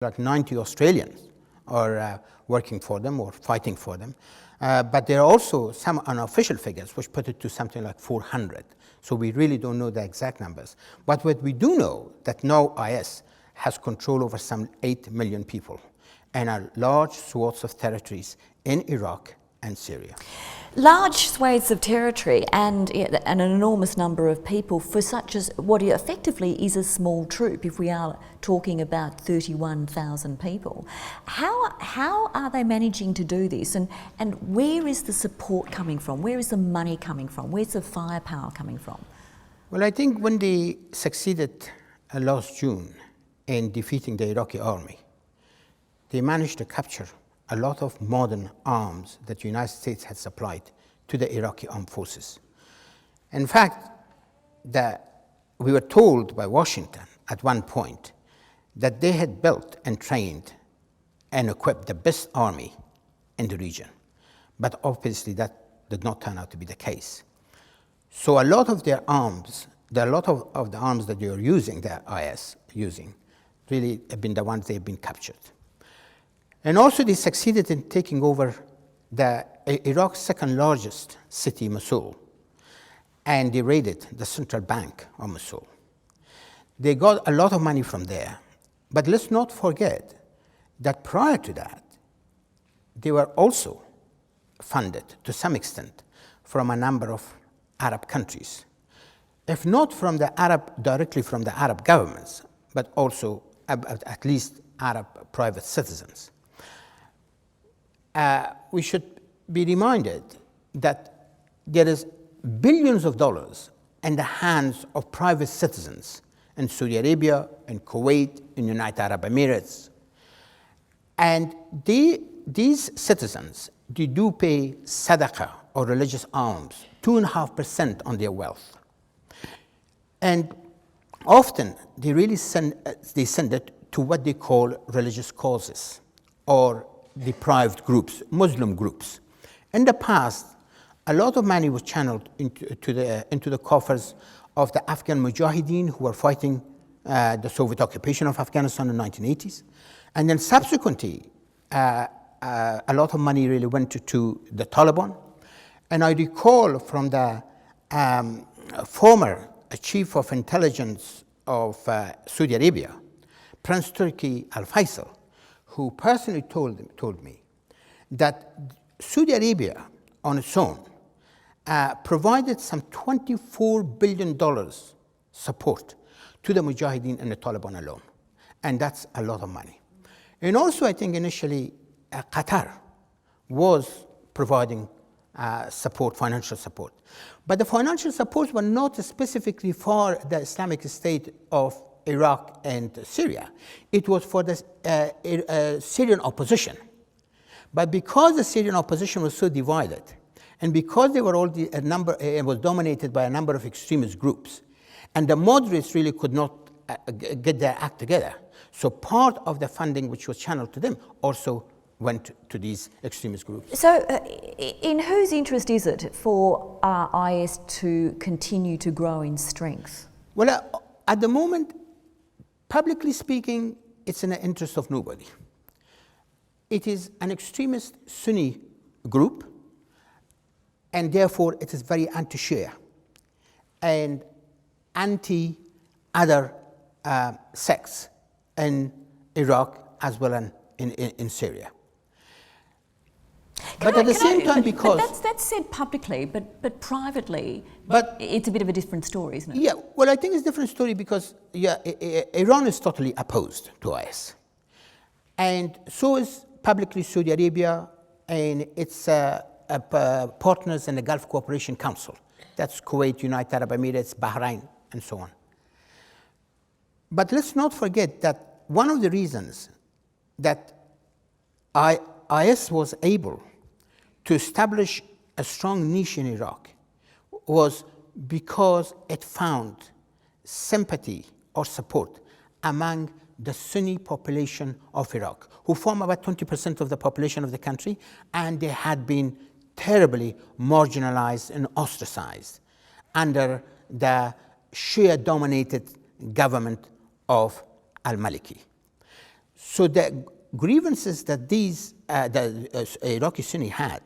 like 90 Australians are working for them or fighting for them. But there are also some unofficial figures which put it to something like 400. So we really don't know the exact numbers. But what we do know that now IS has control over some 8 million people and are large swaths of territories in Iraq and Syria. Large swathes of territory and an enormous number of people for such as what effectively is a small troop, if we are talking about 31,000 people. How are they managing to do this, and where is the support coming from? Where is the money coming from? Where's the firepower coming from? Well, I think when they succeeded last June in defeating the Iraqi army, they managed to capture a lot of modern arms that the United States had supplied to the Iraqi armed forces. In fact, we were told by Washington at one point that they had built and trained and equipped the best army in the region. But obviously that did not turn out to be the case. So a lot of their arms, a lot of the arms that they are using, the IS using, really have been the ones they have been captured. And also they succeeded in taking over Iraq's second largest city, Mosul, and they raided the central bank of Mosul. They got a lot of money from there, but let's not forget that prior to that, they were also funded to some extent from a number of Arab countries, if not directly from the Arab governments, but also at least Arab private citizens. We should be reminded that there is billions of dollars in the hands of private citizens in Saudi Arabia, in Kuwait, in United Arab Emirates. And these citizens, they do pay sadaqah or religious alms, 2.5% on their wealth. And often they really send it to what they call religious causes or deprived groups, Muslim groups. In the past, a lot of money was channeled into the coffers of the Afghan Mujahideen who were fighting the Soviet occupation of Afghanistan in the 1980s. And then subsequently, a lot of money really went to the Taliban. And I recall from the former chief of intelligence of Saudi Arabia, Prince Turki Al Faisal, who personally told me that Saudi Arabia on its own provided some $24 billion support to the Mujahideen and the Taliban alone. And that's a lot of money. And also, I think initially, Qatar was providing support, financial support. But the financial support were not specifically for the Islamic State of Iraq and Syria. It was for the Syrian opposition. But because the Syrian opposition was so divided, and because they were all it was dominated by a number of extremist groups, and the moderates really could not get their act together, so part of the funding which was channeled to them also went to these extremist groups. So in whose interest is it for IS to continue to grow in strength? Well, at the moment, publicly speaking, it's in the interest of nobody. It is an extremist Sunni group, and therefore it is very anti-Shia and anti-other sects in Iraq as well as in Syria. But at the same time, because... That's said publicly, but privately, it's a bit of a different story, isn't it? Yeah, well, I think it's a different story because Iran is totally opposed to IS. And so is publicly Saudi Arabia and its partners in the Gulf Cooperation Council. That's Kuwait, United Arab Emirates, Bahrain, and so on. But let's not forget that one of the reasons that IS was able to establish a strong niche in Iraq was because it found sympathy or support among the Sunni population of Iraq, who form about 20% of the population of the country, and they had been terribly marginalized and ostracized under the Shia-dominated government of al-Maliki. So the grievances that the Iraqi Sunni had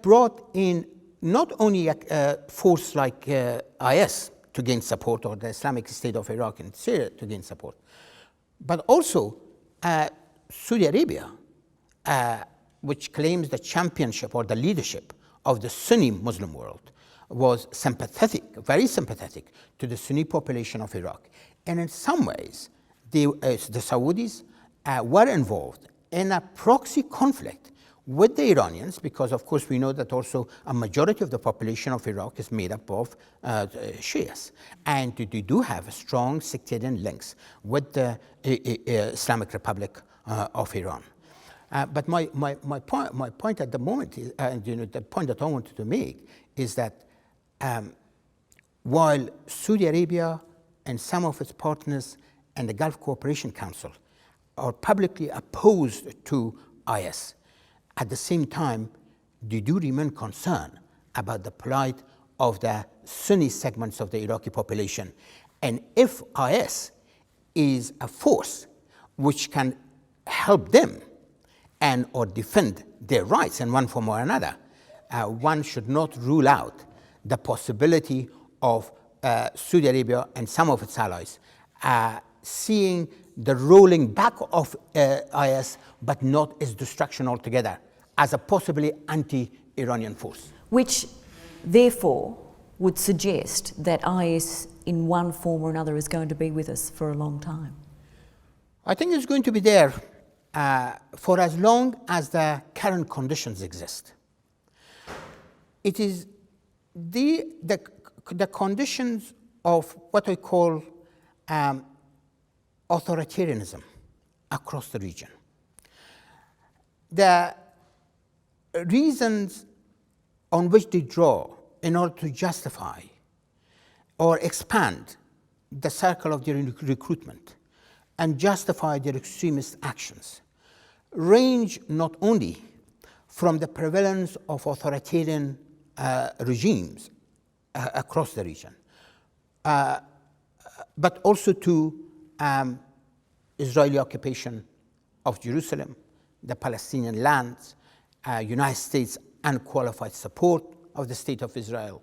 brought in not only a force like IS to gain support, or the Islamic State of Iraq and Syria to gain support, but also Saudi Arabia, which claims the championship or the leadership of the Sunni Muslim world, was sympathetic, very sympathetic to the Sunni population of Iraq. And in some ways, the Saudis were involved in a proxy conflict with the Iranians, because of course we know that also a majority of the population of Iraq is made up of Shias. And they do have strong sectarian links with the Islamic Republic of Iran. But my point at the moment, is, the point that I wanted to make is that while Saudi Arabia and some of its partners and the Gulf Cooperation Council are publicly opposed to IS, at the same time, they do remain concerned about the plight of the Sunni segments of the Iraqi population. And if IS is a force which can help them and or defend their rights in one form or another, one should not rule out the possibility of Saudi Arabia and some of its allies seeing the rolling back of IS, but not its destruction altogether, as a possibly anti-Iranian force. Which, therefore, would suggest that IS in one form or another is going to be with us for a long time. I think it's going to be there for as long as the current conditions exist. It is the conditions of what I call authoritarianism across the region. The reasons on which they draw in order to justify or expand the circle of their recruitment and justify their extremist actions range not only from the prevalence of authoritarian regimes across the region, but also to Israeli occupation of Jerusalem, the Palestinian lands, United States unqualified support of the State of Israel,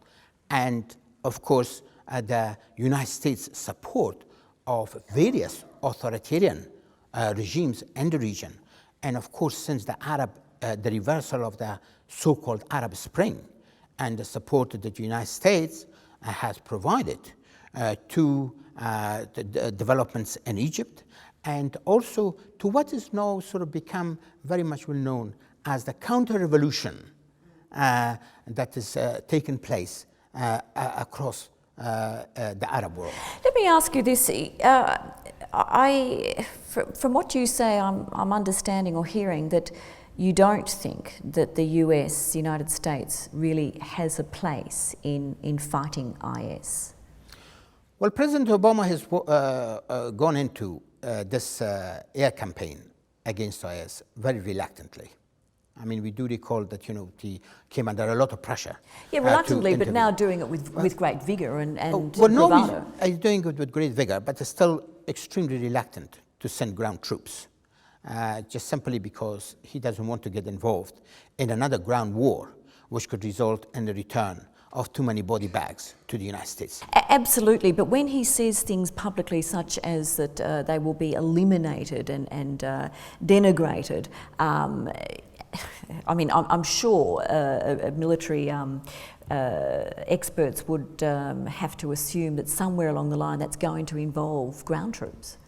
and of course the United States support of various authoritarian regimes in the region. And of course, since the reversal of the so-called Arab Spring and the support that the United States has provided to the developments in Egypt, and also to what is now sort of become very much well known as the counter-revolution that is taking place across the Arab world. Let me ask you this. From what you say, I'm understanding or hearing that you don't think that the US, the United States, really has a place in fighting IS. Well, President Obama has gone into this air campaign against IS very reluctantly. I mean, we do recall that, he came under a lot of pressure. Yeah, reluctantly, but now doing it with great vigour and well, bravado. No, he's doing it with great vigour, but is still extremely reluctant to send ground troops, just simply because he doesn't want to get involved in another ground war, which could result in the return of too many body bags to the United States. Absolutely, but when he says things publicly such as that they will be eliminated and denigrated, I mean, I'm sure military experts would have to assume that somewhere along the line that's going to involve ground troops.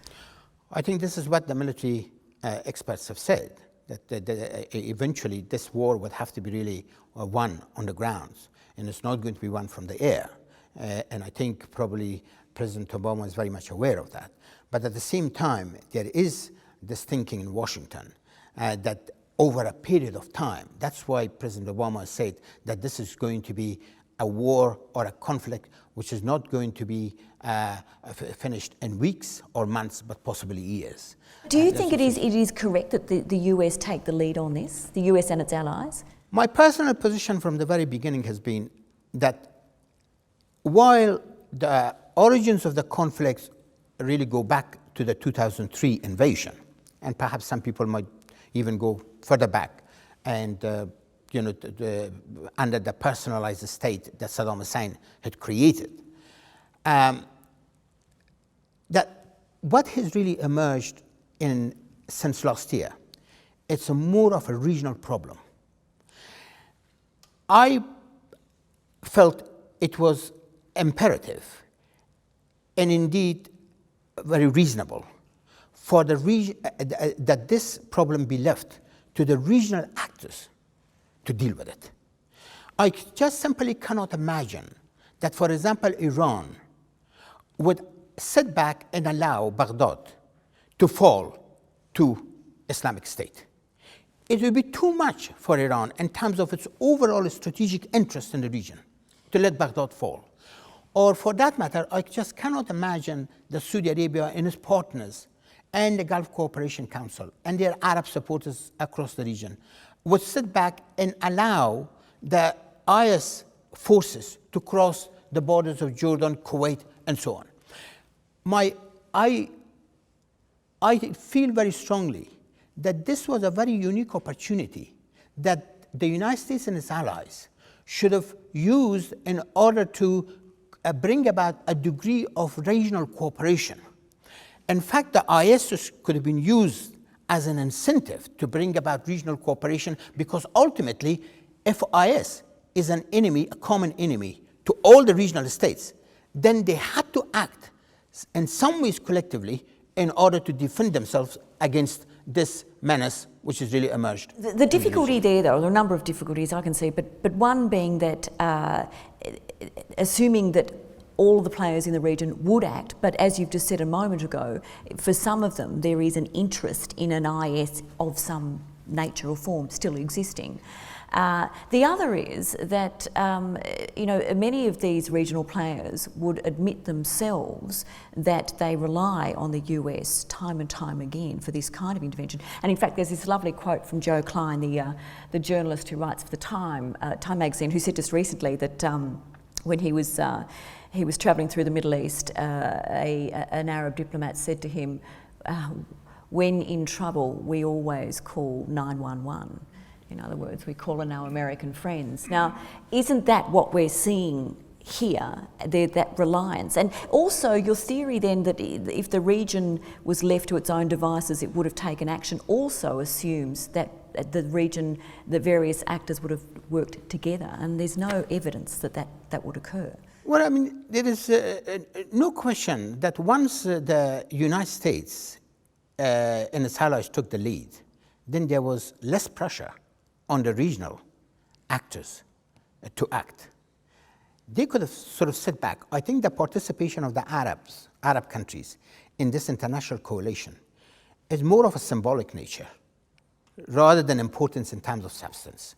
I think this is what the military experts have said, that eventually this war would have to be really won on the grounds, and it's not going to be won from the air. And I think probably President Obama is very much aware of that. But at the same time, there is this thinking in Washington that over a period of time, that's why President Obama said that this is going to be a war or a conflict which is not going to be finished in weeks or months, but possibly years. Do you think it is correct that the US take the lead on this, the US and its allies? My personal position from the very beginning has been that while the origins of the conflicts really go back to to the 2003 invasion, and perhaps some people might even go further back, and under the personalized state that Saddam Hussein had created. That what has really emerged since last year, it's more of a regional problem. I felt it was imperative and indeed very reasonable for the that this problem be left to the regional actors to deal with it. I just simply cannot imagine that, for example, Iran would sit back and allow Baghdad to fall to Islamic State. It would be too much for Iran in terms of its overall strategic interest in the region to let Baghdad fall. Or for that matter, I just cannot imagine that Saudi Arabia and its partners and the Gulf Cooperation Council and their Arab supporters across the region would sit back and allow the IS forces to cross the borders of Jordan, Kuwait, and so on. I feel very strongly that this was a very unique opportunity that the United States and its allies should have used in order to bring about a degree of regional cooperation. In fact, the IS could have been used as an incentive to bring about regional cooperation, because ultimately, if IS is an enemy, a common enemy to all the regional states, then they had to act in some ways collectively in order to defend themselves against this menace which has really emerged. The difficulty there, though, there are a number of difficulties I can see, but one being that assuming that all the players in the region would act, but as you've just said a moment ago, for some of them there is an interest in an IS of some nature or form still existing. The other is that many of these regional players would admit themselves that they rely on the US time and time again for this kind of intervention. And in fact, there's this lovely quote from Joe Klein, the journalist who writes for the Time magazine, who said just recently that when he was travelling through the Middle East, an Arab diplomat said to him, "When in trouble, we always call 911." In other words, we call on our American friends. Now, isn't that what we're seeing here, that reliance? And also your theory then that if the region was left to its own devices, it would have taken action, also assumes that the region, the various actors would have worked together, and there's no evidence that would occur. Well, I mean, there is no question that once the United States and its allies took the lead, then there was less pressure on the regional actors to act. They could have sort of sit back. I think the participation of the Arab countries in this international coalition is more of a symbolic nature rather than importance in terms of substance.